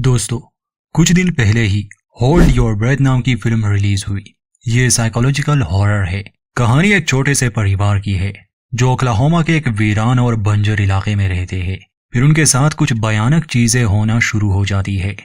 दोस्तों, कुछ दिन पहले ही होल्ड योर ब्रेथ नाम की फिल्म रिलीज हुई। ये साइकोलॉजिकल हॉरर है। कहानी एक छोटे से परिवार की है जो ओक्लाहोमा के एक वीरान और बंजर इलाके में रहते हैं। फिर उनके साथ कुछ भयानक चीजें होना शुरू हो जाती है।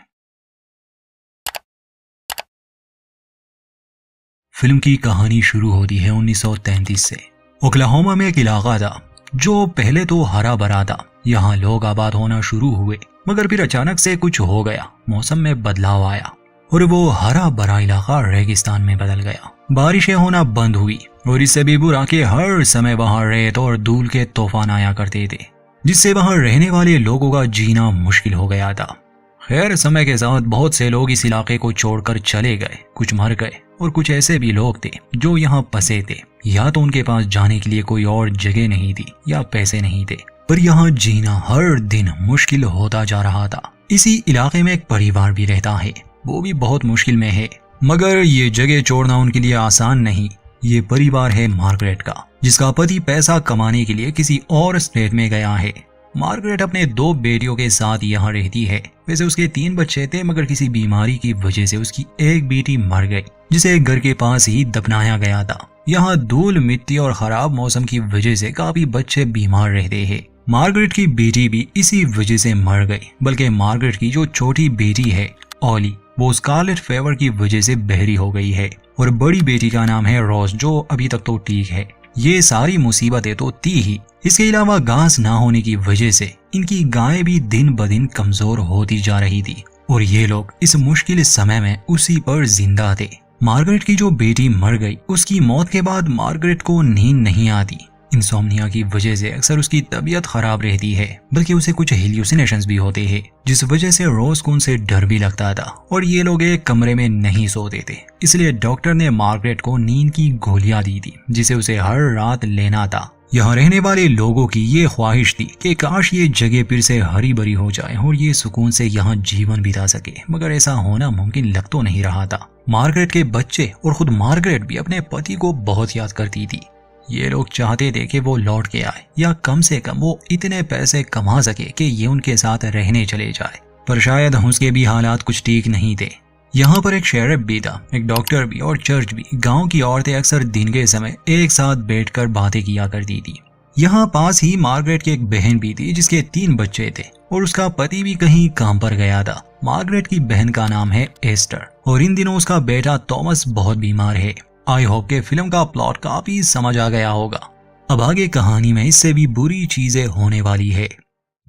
फिल्म की कहानी शुरू होती है 1933 से। ओक्लाहोमा में एक इलाका था जो पहले तो हरा भरा था। यहाँ लोग आबाद होना शुरू हुए, मगर फिर अचानक से कुछ हो गया। मौसम में बदलाव आया और वो हरा भरा इलाका रेगिस्तान में बदल गया। बारिशें होना बंद हुई और इससे भी बुरा कि हर समय वहां रेत और धूल के तूफान आया करते थे, जिससे वहां रहने वाले लोगों का जीना मुश्किल हो गया था। खैर, समय के साथ बहुत से लोग इस इलाके को छोड़कर चले गए। कुछ मर गए और कुछ ऐसे भी लोग थे जो यहाँ फंसे थे। या तो उनके पास जाने के लिए कोई और जगह नहीं थी या पैसे नहीं थे, पर यहाँ जीना हर दिन मुश्किल होता जा रहा था। इसी इलाके में एक परिवार भी रहता है, वो भी बहुत मुश्किल में है, मगर ये जगह छोड़ना उनके लिए आसान नहीं। ये परिवार है मार्गरेट का, जिसका पति पैसा कमाने के लिए किसी और स्टेट में गया है। मार्गरेट अपने 2 बेटियों के साथ यहाँ रहती है। वैसे उसके 3 बच्चे थे, मगर किसी बीमारी की वजह से उसकी एक बेटी मर गई, जिसे घर के पास ही दफनाया गया था। यहाँ धूल, मिट्टी और खराब मौसम की वजह से काफी बच्चे बीमार रहते हैं। मार्गरेट की बेटी भी इसी वजह से मर गई, बल्कि मार्गरेट की जो छोटी बेटी है ऑली, वो स्कारलेट फीवर की वजह से बहरी हो गई है। और बड़ी बेटी का नाम है रोज, जो अभी तक तो ठीक है। ये सारी मुसीबतें तो थी ही। इसके अलावा घास ना होने की वजह से इनकी गायें भी दिन ब दिन कमजोर होती जा रही थी और ये लोग इस मुश्किल समय में उसी पर जिंदा थे। मार्गरेट की जो बेटी मर गई, उसकी मौत के बाद मार्गरेट को नींद नहीं आती। इंसोम्निया की वजह से अक्सर उसकी तबीयत खराब रहती है, बल्कि उसे कुछ हेल्यूसिनेशंस भी होते हैं, जिस वजह से रोज को उनसे डर भी लगता था और ये लोग एक कमरे में नहीं सोते थे। इसलिए डॉक्टर ने मार्गरेट को नींद की गोलियां दी थी, जिसे उसे हर रात लेना था। यहाँ रहने वाले लोगों की ये ख्वाहिश थी कि काश ये जगह फिर से हरी भरी हो जाए और ये सुकून से यहाँ जीवन बिता सके, मगर ऐसा होना मुमकिन लग तो नहीं रहा था। मार्गरेट के बच्चे और खुद मार्गरेट भी अपने पति को बहुत याद करती थी। ये लोग चाहते थे कि वो लौट के आए, या कम से कम वो इतने पैसे कमा सके कि ये उनके साथ रहने चले जाए, पर शायद उसके भी हालात कुछ ठीक नहीं थे। यहाँ पर एक शेरिफ भी था, एक डॉक्टर भी और चर्च भी। गांव की औरतें अक्सर दिन के समय एक साथ बैठकर बातें किया करती थी। यहाँ पास ही मार्गरेट की एक बहन भी थी, जिसके 3 बच्चे थे और उसका पति भी कहीं काम पर गया था। मार्गरेट की बहन का नाम है एस्टर और इन दिनों उसका बेटा थॉमस बहुत बीमार है। आई होप के फिल्म का प्लॉट काफी समझ आ गया होगा। अब आगे कहानी में इससे भी बुरी चीजें होने वाली है।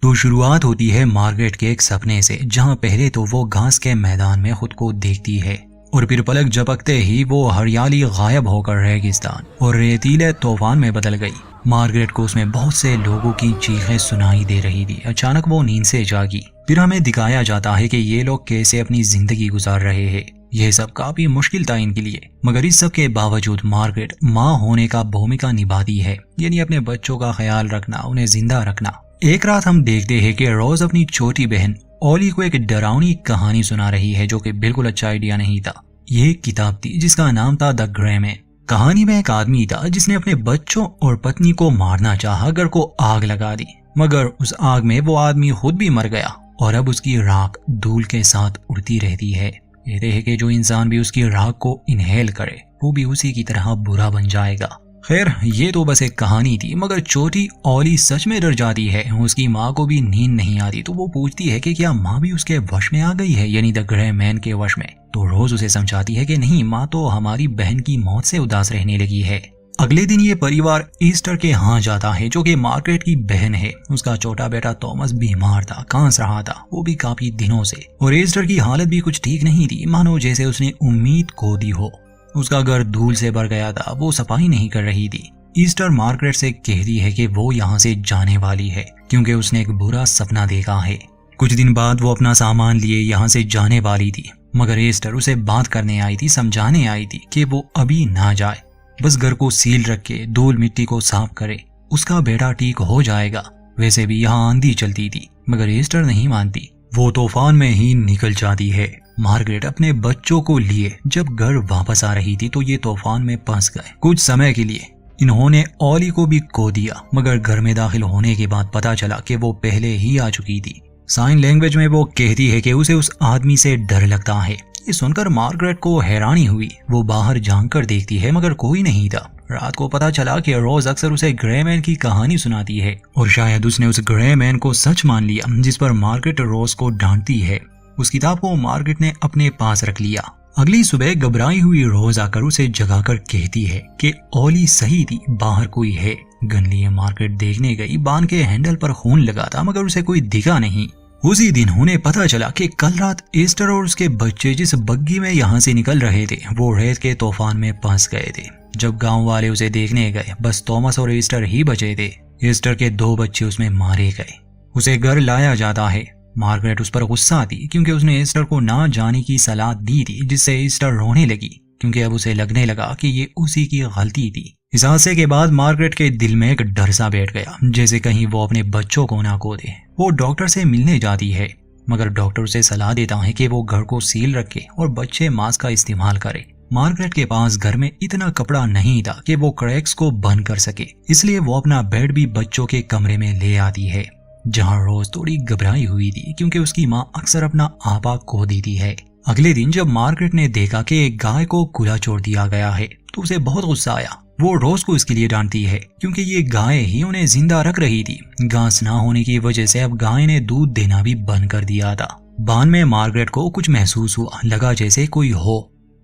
तो शुरुआत होती है मार्गरेट के एक सपने से, जहां पहले तो वो घास के मैदान में खुद को देखती है और फिर पलक झपकते ही वो हरियाली गायब होकर रेगिस्तान और रेतीले तूफान में बदल गई। मार्गरेट को उसमें बहुत से लोगों की चीखें सुनाई दे रही थी। अचानक वो नींद से जागी। फिर हमें दिखाया जाता है कि ये लोग कैसे अपनी जिंदगी गुजार रहे हैं। यह सब काफी मुश्किल था इनके लिए, मगर इस सब के बावजूद मार्गरेट माँ होने का भूमिका निभाती है, यानी अपने बच्चों का ख्याल रखना, उन्हें जिंदा रखना। एक रात हम देखते हैं कि रोज अपनी छोटी बहन ओली को एक डरावनी कहानी सुना रही है, जो कि बिल्कुल अच्छा आइडिया नहीं था। ये किताब थी जिसका नाम था द ग्रे मैन। कहानी में एक आदमी था जिसने अपने बच्चों और पत्नी को मारना चाहा, घर को आग लगा दी, मगर उस आग में वो आदमी खुद भी मर गया और अब उसकी राख धूल के साथ उड़ती रहती है। कहते हैं कि जो इंसान भी उसकी राख को इनहेल करे, वो भी उसी की तरह बुरा बन जाएगा। खैर, ये तो बस एक कहानी थी, मगर छोटी ओली सच में डर जाती है। उसकी माँ को भी नींद नहीं आती, तो वो पूछती है कि क्या माँ भी उसके वश में आ गई है, यानी द ग्रे मैन के वश में। तो रोज उसे समझाती है कि नहीं, माँ तो हमारी बहन की मौत से उदास रहने लगी है। अगले दिन ये परिवार ईस्टर के यहाँ जाता है, जो कि मार्गरेट की बहन है। उसका छोटा बेटा थॉमस बीमार था, कांस रहा था, वो भी काफी दिनों से, और ईस्टर की हालत भी कुछ ठीक नहीं थी, मानो जैसे उसने उम्मीद खो दी हो। उसका घर धूल से भर गया था, वो सफाई नहीं कर रही थी। ईस्टर मार्गरेट से कहती है कि वो यहाँ से जाने वाली है, क्योंकि उसने एक बुरा सपना देखा है। कुछ दिन बाद वो अपना सामान लिए यहाँ से जाने वाली थी, मगर ईस्टर उसे बात करने आई थी, समझाने आई थी कि वो अभी ना जाए, बस घर को सील रख के धूल मिट्टी को साफ करे, उसका बेटा ठीक हो जाएगा। वैसे भी यहाँ आंधी चलती थी, मगर ईस्टर नहीं मानती। वो तूफान में ही निकल जाती है। मार्गरेट अपने बच्चों को लिए जब घर वापस आ रही थी, तो ये तूफान में फंस गए। कुछ समय के लिए इन्होंने ओली को भी खो दिया, मगर घर में दाखिल होने के बाद पता चला कि वो पहले ही आ चुकी थी। साइन लैंग्वेज में वो कहती है कि उसे उस आदमी से डर लगता है। ये सुनकर मार्गरेट को हैरानी हुई। वो बाहर झांक कर देखती है मगर कोई नहीं था। रात को पता चला कि रोज अक्सर उसे ग्रे मैन की कहानी सुनाती है और शायद उसने उस ग्रे मैन को सच मान लिया जिस पर मार्गरेट रोज को डांटती है। उस किताब को मार्गरेट ने अपने पास रख लिया। अगली सुबह घबराई हुई रोज आकर उसे जगाकर कहती है कि ओली सही थी, बाहर कोई है। गन लिए मार्गरेट देखने गई। बान के हैंडल पर खून लगा था मगर उसे कोई दिखा नहीं। उसी दिन उन्हें पता चला कि कल रात एस्टर और उसके बच्चे जिस बग्गी में यहाँ से निकल रहे थे वो रेत के तूफान में फंस गए थे। जब गांव वाले उसे देखने गए बस थॉमस और एस्टर ही बचे थे। एस्टर के 2 बच्चे उसमें मारे गए। उसे घर लाया जाता है। मार्गरेट उस पर गुस्सा थी क्योंकि उसने एस्टर को ना जाने की सलाह दी थी, जिससे एस्टर रोने लगी क्योंकि अब उसे लगने लगा कि ये उसी की गलती थी। इस हादसे के बाद मार्गरेट के दिल में एक डर सा बैठ गया, जैसे कहीं वो अपने बच्चों को ना खो दे। वो डॉक्टर से मिलने जाती है मगर डॉक्टर उसे सलाह देता है कि वो घर को सील रखे और बच्चे मास्क का इस्तेमाल करे। मार्गरेट के पास घर में इतना कपड़ा नहीं था कि वो क्रैक्स को बंद कर सके, इसलिए वो अपना बेड भी बच्चों के कमरे में ले आती है, जहाँ रोज थोड़ी घबराई हुई थी क्योंकि उसकी माँ अक्सर अपना आपा खो देती है। अगले दिन जब मार्गरेट ने देखा कि एक गाय को खुला छोड़ दिया गया है तो उसे बहुत गुस्सा आया। वो रोज को इसके लिए डांटती है क्योंकि ये गाय ही उन्हें जिंदा रख रही थी। घास ना होने की वजह से अब गाय ने दूध देना भी बंद कर दिया था। बान में मार्गरेट को कुछ महसूस हुआ, लगा जैसे कोई हो।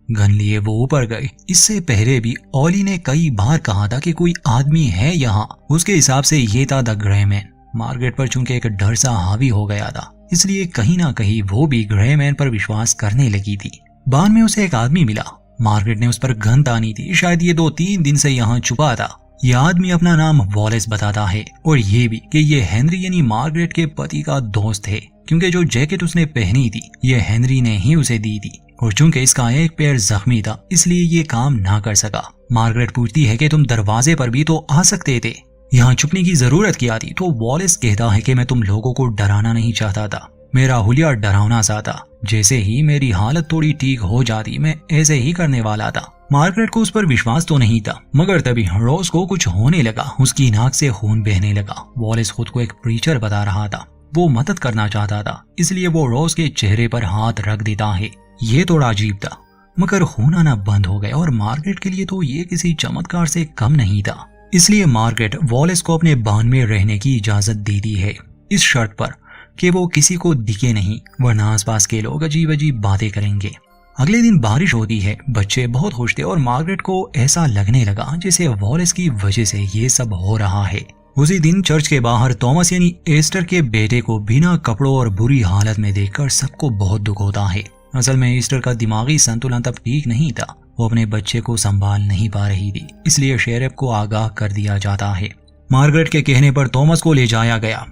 गन लिए वो ऊपर गए। इससे पहले भी ओली ने कई बार कहा था कि कोई आदमी है यहाँ। उसके हिसाब से ये था द ग्रे मैन। मार्गरेट पर चूंकि एक डर सा हावी हो गया था, इसलिए कहीं ना कहीं वो भी ग्रे मैन पर विश्वास करने लगी थी। बाद में उसे एक आदमी मिला। मार्गरेट ने उस पर गन तानी थी। शायद ये 2-3 दिन से यहाँ छुपा था। यह आदमी अपना नाम वॉलेस बताता है और ये भी कि ये हेनरी यानी मार्गरेट के पति का दोस्त है, क्योंकि जो जैकेट उसने पहनी थी ये हेनरी ने ही उसे दी थी और चूंकि इसका एक पैर जख्मी था इसलिए ये काम ना कर सका। मार्गरेट पूछती है कि तुम दरवाजे पर भी तो आ सकते थे, यहाँ छुपने की जरूरत क्या थी? तो वॉलेस कहता है कि मैं तुम लोगों को डराना नहीं चाहता था। मेरा हुलिया डरावना सा था। जैसे ही मेरी हालत थोड़ी ठीक हो जाती मैं ऐसे ही करने वाला था। मार्गरेट को उस पर विश्वास तो नहीं था मगर तभी रोज को कुछ होने लगा। उसकी नाक से खून बहने लगा। वॉलेस खुद को एक प्रीचर बता रहा था। वो मदद करना चाहता था, इसलिए वो रोज के चेहरे पर हाथ रख देता है। ये थोड़ा अजीब था मगर खून आना बंद हो गया और मार्गरेट के लिए तो ये किसी चमत्कार से कम नहीं था। इसलिए मार्गरेट वॉलेस को अपने बान में रहने की इजाजत देती है, इस शर्त पर कि वो किसी को दिखे नहीं, वरना आसपास के लोग अजीब अजीब बातें करेंगे। अगले दिन बारिश होती है। बच्चे बहुत खुश थे और मार्गरेट को ऐसा लगने लगा जैसे वॉलेस की वजह से ये सब हो रहा है। उसी दिन चर्च के बाहर थॉमस यानी एस्टर के बेटे को बिना कपड़ों और बुरी हालत में देखकर सबको बहुत दुख होता है। असल में एस्टर का दिमागी संतुलन तब ठीक नहीं था। वो अपने बच्चे को संभाल नहीं पा रही थी, इसलिए शेरिफ को आगाह कर दिया जाता है। मार्गरेट के कहने पर थॉमस को ले जाया गया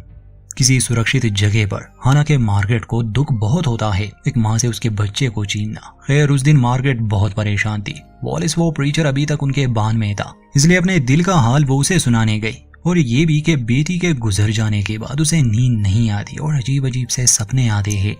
किसी सुरक्षित जगह पर। हालांकि मार्गरेट को दुख बहुत होता है एक माँ से उसके बच्चे को छीनना। खैर उस दिन मार्गरेट बहुत परेशान थी। वॉलेस वो प्रीचर अभी तक उनके बान में था, इसलिए अपने दिल का हाल वो उसे सुनाने गई और ये भी कि बेटी के गुजर जाने के बाद उसे नींद नहीं आती और अजीब अजीब से सपने आते हैं।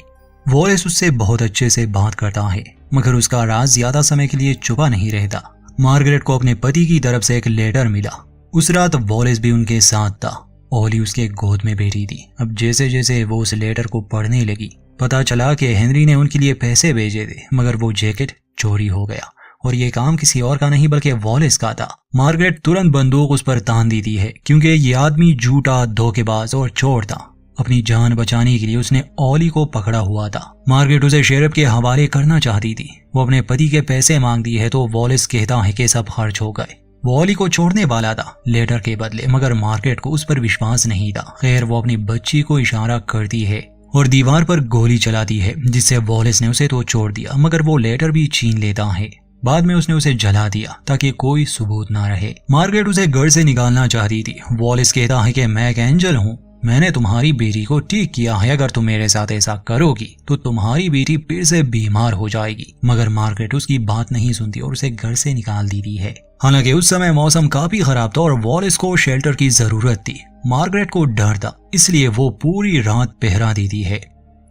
वॉलेस उससे बहुत अच्छे से बात करता है मगर उसका राज ज्यादा समय के लिए छुपा नहीं रहता। मार्गरेट को अपने पति की तरफ से एक लेटर मिला। उस रात वॉलेस भी उनके साथ था। ओली उसके गोद में बैठी थी। अब जैसे जैसे वो उस लेटर को पढ़ने लगी पता चला कि हेनरी ने उनके लिए पैसे भेजे थे मगर वो जैकेट चोरी हो गया और ये काम किसी और का नहीं बल्कि वॉलेस का था। मार्गरेट तुरंत बंदूक उस पर तान देती है क्योंकि ये आदमी झूठा, धोखेबाज और चोर था। अपनी जान बचाने के लिए उसने ओली को पकड़ा हुआ था। मार्गरेट उसे शेरिफ के हवाले करना चाहती थी। वो अपने पति के पैसे मांगती है तो वॉलेस कहता है कि सब खर्च हो गए। वो ओली को छोड़ने वाला था लेटर के बदले, मगर मार्गरेट को उस पर विश्वास नहीं था। खैर वो अपनी बच्ची को इशारा करती है और दीवार पर गोली चलाती है, जिससे वॉलेस ने उसे तो छोड़ दिया मगर वो लेटर भी छीन लेता है। बाद में उसने उसे जला दिया ताकि कोई सबूत ना रहे। मार्गरेट उसे घर से निकालना चाहती थी। वॉलेस कहता है कि मैं एक एंजल हूँ, मैंने तुम्हारी बेटी को ठीक किया है। अगर तुम मेरे साथ ऐसा करोगी तो तुम्हारी बेटी फिर से बीमार हो जाएगी। मगर मार्गरेट उसकी बात नहीं सुनती और उसे घर से निकाल देती है। हालांकि उस समय मौसम काफी खराब था और वॉलेस को शेल्टर की जरूरत थी। मार्गरेट को डर था, इसलिए वो पूरी रात पहरा देती है।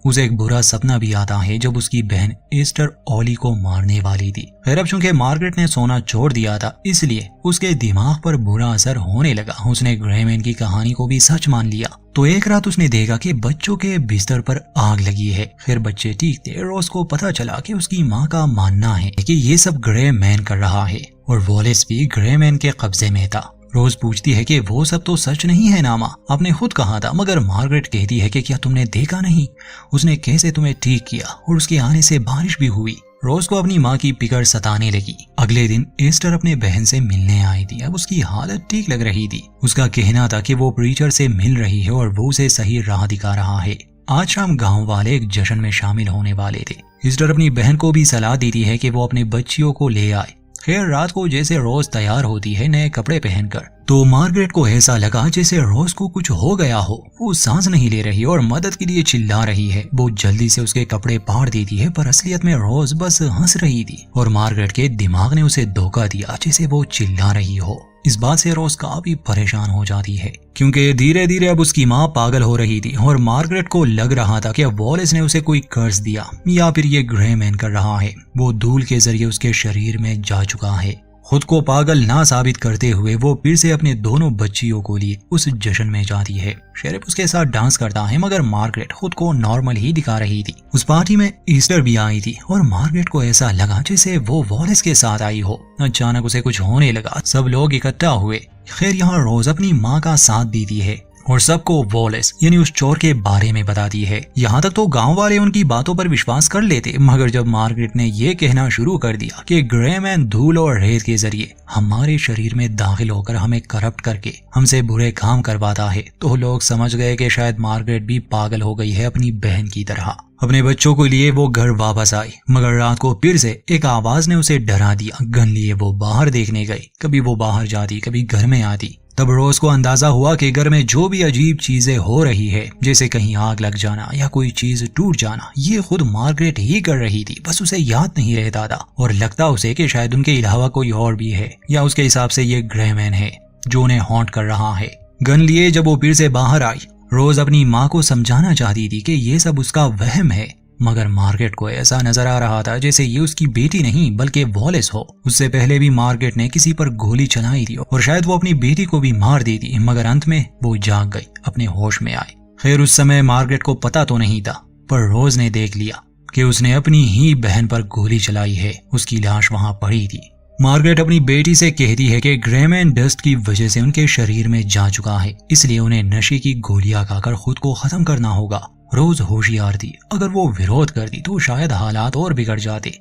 उसे एक बुरा सपना भी आता है जब उसकी बहन एस्टर ओली को मारने वाली थी। फिर अब चूंकि मार्गरेट ने सोना छोड़ दिया था, इसलिए उसके दिमाग पर बुरा असर होने लगा। उसने ग्रेमैन की कहानी को भी सच मान लिया। तो एक रात उसने देखा कि बच्चों के बिस्तर पर आग लगी है। फिर बच्चे ठीक थे। रोज को पता चला कि उसकी माँ का मानना है कि ये सब ग्रेमैन कर रहा है और वॉलेस भी ग्रेमैन के कब्जे में था। रोज पूछती है कि वो सब तो सच नहीं है ना माँ, आपने खुद कहा था। मगर मार्गरेट कहती है कि क्या तुमने देखा नहीं, उसने कैसे तुम्हें ठीक किया और उसके आने से बारिश भी हुई। रोज को अपनी माँ की फिक्र सताने लगी। अगले दिन एस्टर अपने बहन से मिलने आई थी। अब उसकी हालत ठीक लग रही थी। उसका कहना था कि वो प्रीचर से मिल रही है और वो उसे सही राह दिखा रहा है। आज शाम गांव वाले एक जश्न में शामिल होने वाले थे। एस्टर अपनी बहन को भी सलाह देती है कि वो अपने बच्चियों को ले आए। खैर रात को जैसे रोज तैयार होती है नए कपड़े पहनकर, तो मार्गरेट को ऐसा लगा जैसे रोज को कुछ हो गया हो। वो सांस नहीं ले रही और मदद के लिए चिल्ला रही है। वो जल्दी से उसके कपड़े फाड़ देती है, पर असलियत में रोज बस हंस रही थी और मार्गरेट के दिमाग ने उसे धोखा दिया जैसे वो चिल्ला रही हो। इस बात से रोज काफी परेशान हो जाती है क्योंकि धीरे धीरे अब उसकी माँ पागल हो रही थी और मार्गरेट को लग रहा था कि वॉलेस ने उसे कोई कर्ज दिया या फिर ये ग्रेमैन कर रहा है। वो धूल के जरिए उसके शरीर में जा चुका है। खुद को पागल ना साबित करते हुए वो फिर से अपने दोनों बच्चियों को लिए उस जश्न में जाती है। शेरिफ उसके साथ डांस करता है मगर मार्गरेट खुद को नॉर्मल ही दिखा रही थी। उस पार्टी में ईस्टर भी आई थी और मार्गरेट को ऐसा लगा जैसे वो वॉलेस के साथ आई हो। अचानक उसे कुछ होने लगा। सब लोग इकट्ठा हुए। खैर यहाँ रोज अपनी माँ का साथ देती है और सबको वॉलेस यानी उस चोर के बारे में बताती है। यहाँ तक तो गांव वाले उनकी बातों पर विश्वास कर लेते, मगर जब मार्गरेट ने ये कहना शुरू कर दिया कि ग्रेमैन धूल और रेत के जरिए हमारे शरीर में दाखिल होकर हमें करप्ट करके हमसे बुरे काम करवाता है, तो लोग समझ गए कि शायद मार्गरेट भी पागल हो गई है अपनी बहन की तरह। अपने बच्चों को लिए वो घर वापस आई, मगर रात को फिर से एक आवाज ने उसे डरा दिया। गन लिए वो बाहर देखने गई। कभी वो बाहर जाती, कभी घर में आती। तब रोज को अंदाजा हुआ कि घर में जो भी अजीब चीजें हो रही है, जैसे कहीं आग लग जाना या कोई चीज टूट जाना, ये खुद मार्गरेट ही कर रही थी। बस उसे याद नहीं रहता था और लगता उसे कि शायद उनके अलावा कोई और भी है या उसके हिसाब से ये ग्रेमैन है जो उन्हें हॉन्ट कर रहा है। गन लिए जब वो फिर से बाहर आई, रोज अपनी माँ को समझाना चाहती थी कि ये सब उसका वहम है, मगर मार्गरेट को ऐसा नजर आ रहा था जैसे ये उसकी बेटी नहीं बल्कि वॉलेस हो। उससे पहले भी मार्गरेट ने किसी पर गोली चलाई थी और शायद वो अपनी बेटी को भी मार दी थी, मगर अंत में वो जाग गई, अपने होश में आई। खैर उस समय मार्गरेट को पता तो नहीं था, पर रोज ने देख लिया कि उसने अपनी ही बहन पर गोली चलाई है। उसकी लाश वहां पड़ी थी। मार्गरेट अपनी बेटी से कहती है कि ग्रेमैन डस्ट की वजह से उनके शरीर में जा चुका है, इसलिए उन्हें नशे की गोलियां खाकर खुद को खत्म करना होगा। रोज होशियार थी। अगर वो विरोध करती तो शायद हालात और बिगड़ जाते,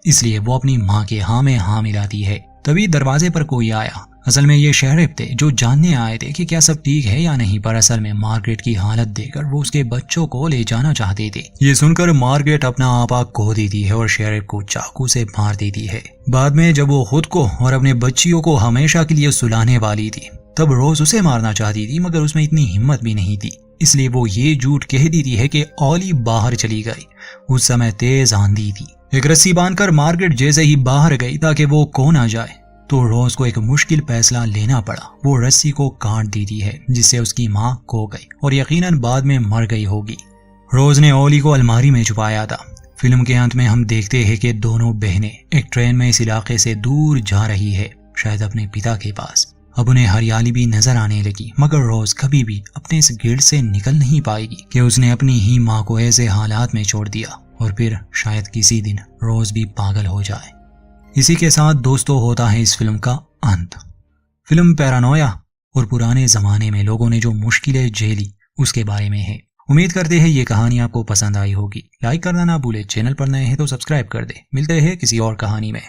इसलिए वो अपनी माँ के हाँ में हाँ मिलाती है। तभी दरवाजे पर कोई आया। असल में ये शेरिफ थे जो जानने आए थे कि क्या सब ठीक है या नहीं, पर असल में मार्गरेट की हालत देखकर वो उसके बच्चों को ले जाना चाहते थे। ये सुनकर मार्गरेट अपना आपा खो देती है और शेरिफ को चाकू से मार देती है। बाद में जब वो खुद को और अपने बच्चियों को हमेशा के लिए सुलाने वाली थी, तब रोज उसे मारना चाहती थी, मगर उसमें इतनी हिम्मत भी नहीं थी। इसलिए वो ये झूठ कह देती है कि ओली बाहर चली गई। उस समय तेज आंधी थी। एक रस्सी बांधकर मार्गरेट जैसे ही बाहर गई ताकि वो खो ना जाए, तो रोज को एक मुश्किल फैसला लेना पड़ा। वो रस्सी को काट देती है, जिससे उसकी माँ खो गई और यकीनन बाद में मर गई होगी। रोज ने ओली को अलमारी में छुपाया था। फिल्म के अंत में हम देखते हैं कि दोनों बहनें एक ट्रेन में इस इलाके से दूर जा रही है, शायद अपने पिता के पास। अब उन्हें हरियाली भी नजर आने लगी, मगर रोज कभी भी अपने इस गिल्ड से निकल नहीं पाएगी कि उसने अपनी ही माँ को ऐसे हालात में छोड़ दिया और फिर शायद किसी दिन रोज भी पागल हो जाए। इसी के साथ दोस्तों होता है इस फिल्म का अंत। फिल्म पैरानोया और पुराने जमाने में लोगों ने जो मुश्किलें झेली उसके बारे में है। उम्मीद करते हैं ये कहानी आपको पसंद आई होगी। लाइक करना ना भूले। चैनल पर नए हैं तो सब्सक्राइब कर दे। मिलते हैं किसी और कहानी में।